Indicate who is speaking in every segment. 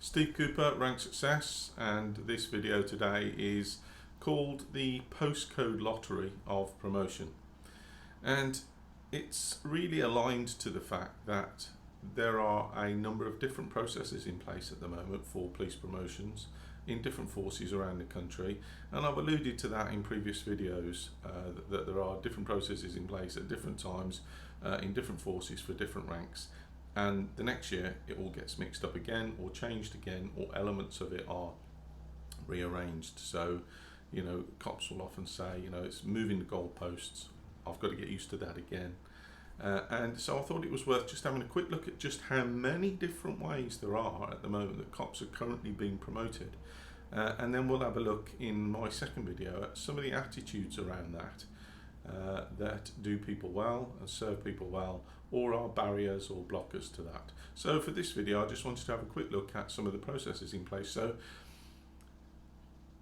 Speaker 1: Steve Cooper, Rank Success, and this video today is called the postcode lottery of promotion. And it's really aligned to the fact that there are a number of different processes in place at the moment for police promotions in different forces around the country, and I've alluded to that in previous videos, that there are different processes in place at different times in different forces for different ranks, and the next year it all gets mixed up again or changed again, or elements of it are rearranged. So cops will often say, it's moving the goalposts, I've got to get used to that again. And so I thought it was worth just having a quick look at just how many different ways there are at the moment that cops are currently being promoted. And then we'll have a look in my second video at some of the attitudes around that that do people well and serve people well, or are barriers or blockers to that. So for this video I just wanted to have a quick look at some of the processes in place. So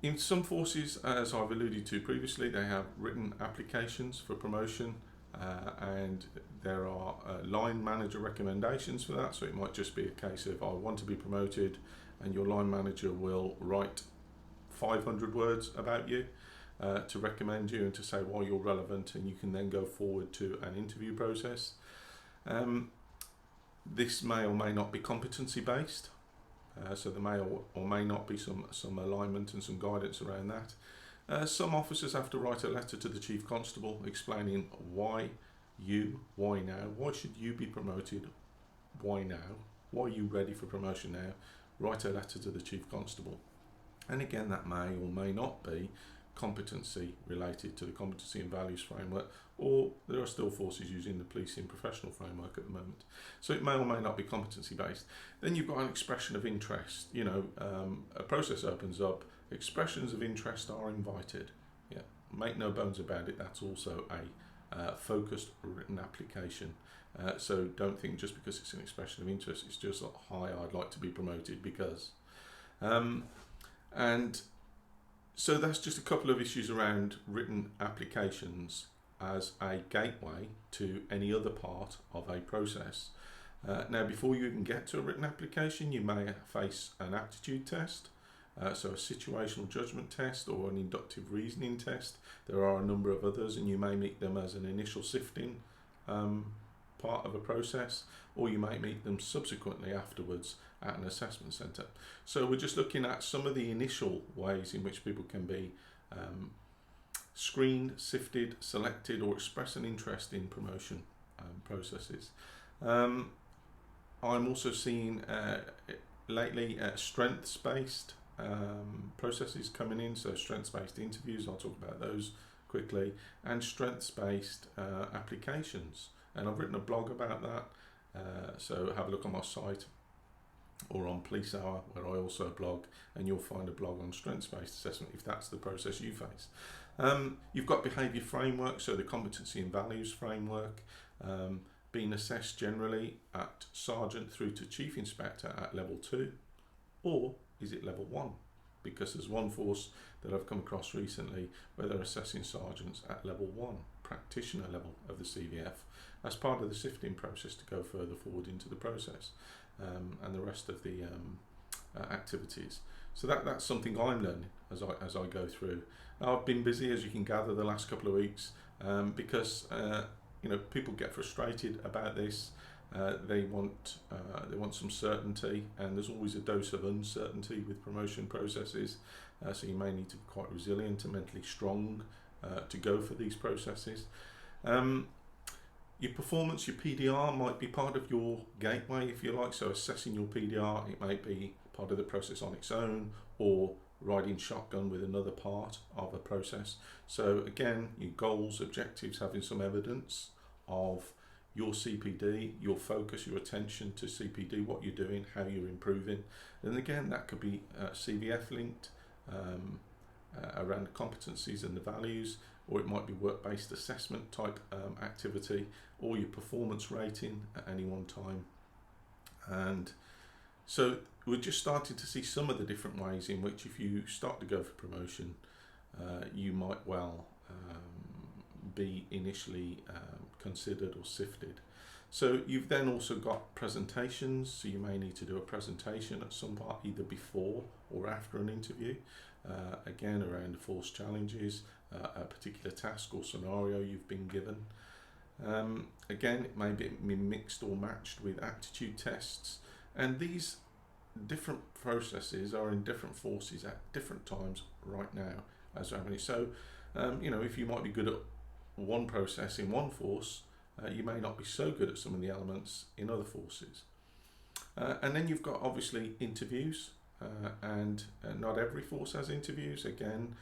Speaker 1: in some forces, as I've alluded to previously, they have written applications for promotion, and there are line manager recommendations for that. So it might just be a case of, I want to be promoted, and your line manager will write 500 words about you to recommend you and to say why you're relevant, and you can then go forward to an interview process. This may or may not be competency based. So there may or may not be some alignment and some guidance around that. Some officers have to write a letter to the Chief Constable explaining why now, why should you be promoted, why now, why are you ready for promotion now, write a letter to the Chief Constable. And again, that may or may not be competency related to the competency and values framework, or there are still forces using the policing professional framework at the moment. So it may or may not be competency based. Then you've got an expression of interest. A process opens up, expressions of interest are invited. Yeah, make no bones about it, that's also a focused written application. So don't think just because it's an expression of interest, it's just like, hi, I'd like to be promoted because. And so that's just a couple of issues around written applications as a gateway to any other part of a process. Now, before you even get to a written application, you may face an aptitude test, so a situational judgment test or an inductive reasoning test. There are a number of others, and you may meet them as an initial sifting part of a process, or you might meet them subsequently afterwards at an assessment centre. So we're just looking at some of the initial ways in which people can be screened, sifted, selected, or express an interest in promotion processes. I'm also seeing lately strengths-based processes coming in, so strengths-based interviews, I'll talk about those quickly, and strengths-based applications. And I've written a blog about that, so have a look on my site or on Police Hour, where I also blog, and you'll find a blog on strengths-based assessment if that's the process you face. You've got behaviour framework, so the competency and values framework, being assessed generally at sergeant through to chief inspector at level 2, or is it level 1? Because there's one force that I've come across recently where they're assessing sergeants at level 1, practitioner level of the CVF, as part of the sifting process to go further forward into the process, and the rest of the activities. So that's something I'm learning as I go through. Now, I've been busy, as you can gather, the last couple of weeks, because people get frustrated about this. They want some certainty, and there's always a dose of uncertainty with promotion processes. So you may need to be quite resilient and mentally strong to go for these processes. Your performance, your PDR, might be part of your gateway, if you like. So assessing your PDR, it may be part of the process on its own, or riding shotgun with another part of a process. So again, your goals, objectives, having some evidence of your CPD, your focus, your attention to CPD, what you're doing, how you're improving. And again, that could be CVF linked around the competencies and the values, or it might be work-based assessment type activity, or your performance rating at any one time. And so we're just starting to see some of the different ways in which, if you start to go for promotion, you might well be initially considered or sifted. So you've then also got presentations, so you may need to do a presentation at some part, either before or after an interview, again around force challenges, a particular task or scenario you've been given. Again, it may be mixed or matched with aptitude tests, and these different processes are in different forces at different times right now as well. So if you might be good at one process in one force, you may not be so good at some of the elements in other forces. And then you've got obviously interviews, and not every force has interviews. Again,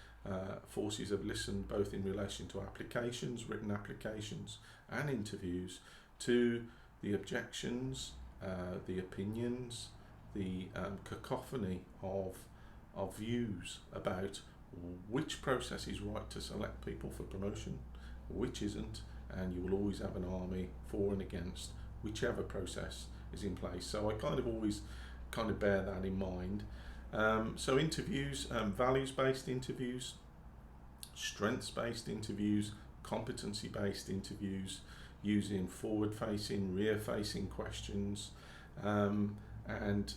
Speaker 1: forces have listened both in relation to applications, written applications and interviews, to the objections, the opinions, the cacophony of views about which process is right to select people for promotion, which isn't, and you will always have an army for and against whichever process is in place. So I kind of always bear that in mind. So interviews, values-based interviews, strengths-based interviews, competency-based interviews, using forward-facing, rear-facing questions, and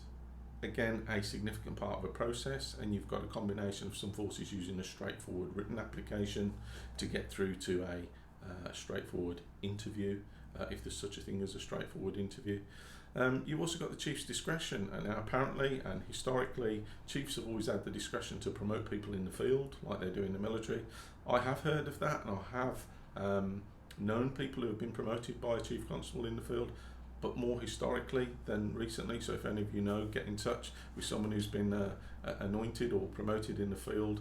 Speaker 1: again, a significant part of a process. And you've got a combination of some forces using a straightforward written application to get through to a straightforward interview, if there's such a thing as a straightforward interview. You've also got the chief's discretion, and now apparently and historically chiefs have always had the discretion to promote people in the field like they do in the military. I have heard of that, and I have known people who have been promoted by a chief constable in the field, but more historically than recently. So if any of you know, get in touch with someone who's been anointed or promoted in the field.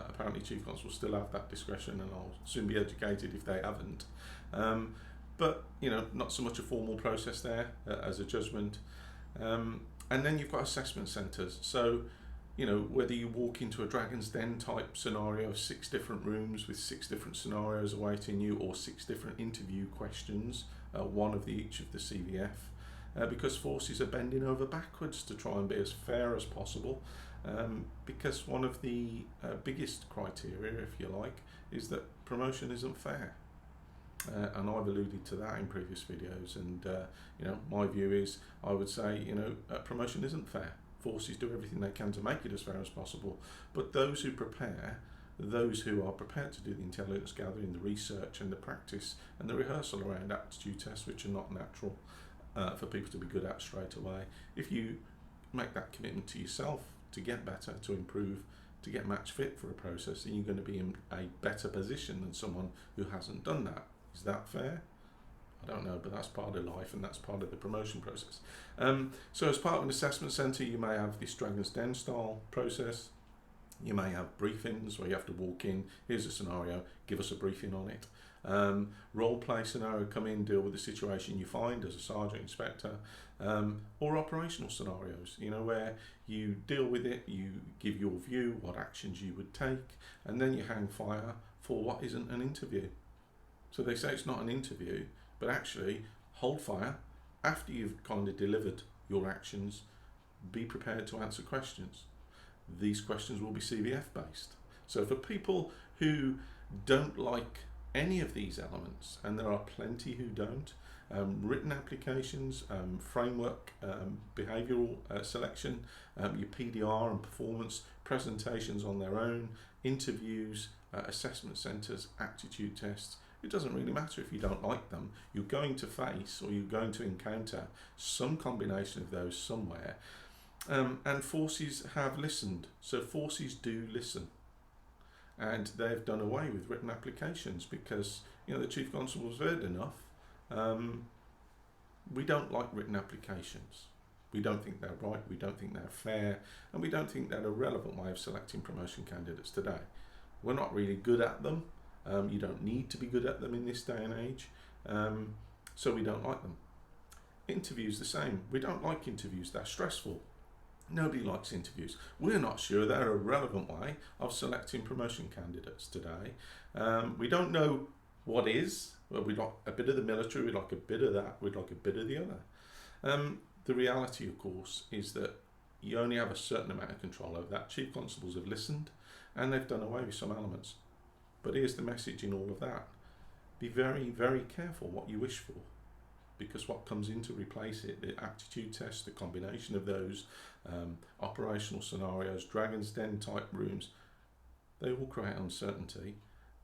Speaker 1: Apparently chief constables still have that discretion, and I'll soon be educated if they haven't. But not so much a formal process there as a judgment. And then you've got assessment centres. So whether you walk into a Dragon's Den type scenario of 6 different rooms with 6 different scenarios awaiting you, or 6 different interview questions, one of each of the CVF, because forces are bending over backwards to try and be as fair as possible, because one of the biggest criteria, if you like, is that promotion isn't fair. And I've alluded to that in previous videos, and my view is, I would say, promotion isn't fair. Forces do everything they can to make it as fair as possible, but those who are prepared to do the intelligence gathering, the research and the practice and the rehearsal around aptitude tests, which are not natural for people to be good at straight away, if you make that commitment to yourself to get better, to improve, to get match fit for a process, then you're going to be in a better position than someone who hasn't done that. Is that fair? I don't know, but that's part of life, and that's part of the promotion process. So as part of an assessment centre, you may have this Dragon's Den style process. You may have briefings where you have to walk in, here's a scenario, give us a briefing on it. Role play scenario, come in, deal with the situation you find as a sergeant, inspector, or operational scenarios, where you deal with it, you give your view, what actions you would take, and then you hang fire for what isn't an interview. So they say it's not an interview, but actually hold fire after you've kind of delivered your actions. Be prepared to answer questions. These questions will be CVF based. So for people who don't like any of these elements, and there are plenty who don't, written applications, framework, behavioural selection, your PDR and performance, presentations on their own, interviews, assessment centres, aptitude tests, it doesn't really matter if you don't like them. You're going to face, or you're going to encounter, some combination of those somewhere. And forces have listened. So forces do listen. And they've done away with written applications because, the Chief Constable's heard enough. We don't like written applications. We don't think they're right, we don't think they're fair, and we don't think they're a relevant way of selecting promotion candidates today. We're not really good at them. You don't need to be good at them in this day and age, so we don't like them. Interviews the same. We don't like interviews, they're stressful. Nobody likes interviews. We're not sure they're a relevant way of selecting promotion candidates today. We don't know what is. Well, we like a bit of the military, we like a bit of that, we'd like a bit of the other. The reality, of course, is that you only have a certain amount of control over that. Chief Constables have listened, and they've done away with some elements. But here's the message in all of that. Be very, very careful what you wish for. because what comes in to replace it, the aptitude test, the combination of those, operational scenarios, Dragon's Den type rooms, they all create uncertainty.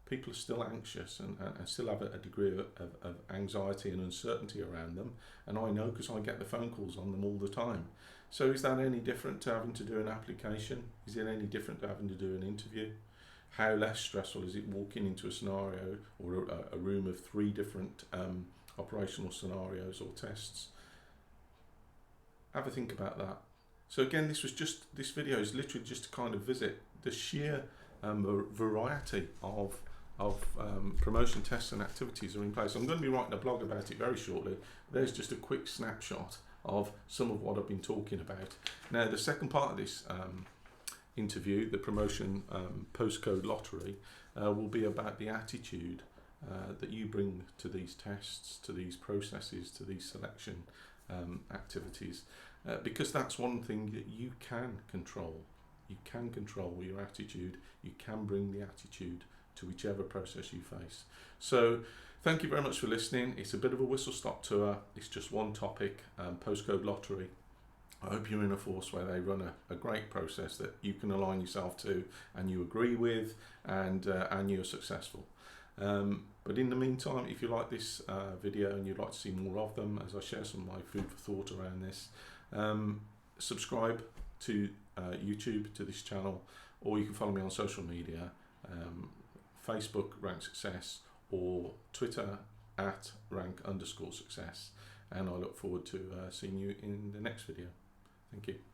Speaker 1: People are still anxious and still have a degree of anxiety and uncertainty around them, and I know because I get the phone calls on them all the time. So is that any different to having to do an application? Is it any different to having to do an interview? How less stressful is it walking into a scenario or a room of 3 different operational scenarios or tests? Have a think about that. So again, this video is literally just to kind of visit the sheer variety of promotion tests and activities are in place. I'm going to be writing a blog about it very shortly. There's just a quick snapshot of some of what I've been talking about. Now, the second part of this interview, the promotion postcode lottery, will be about the attitude that you bring to these tests, to these processes, to these selection activities, because that's one thing that you can control. You can control your attitude. You can bring the attitude to whichever process you face. So thank you very much for listening. It's a bit of a whistle-stop tour. It's just one topic, postcode lottery. I hope you're in a force where they run a great process that you can align yourself to and you agree with, and you're successful. But in the meantime, if you like this video and you'd like to see more of them, as I share some of my food for thought around this, subscribe to YouTube, to this channel, or you can follow me on social media, Facebook Rank Success, or Twitter @rank_success, and I look forward to seeing you in the next video. Thank you.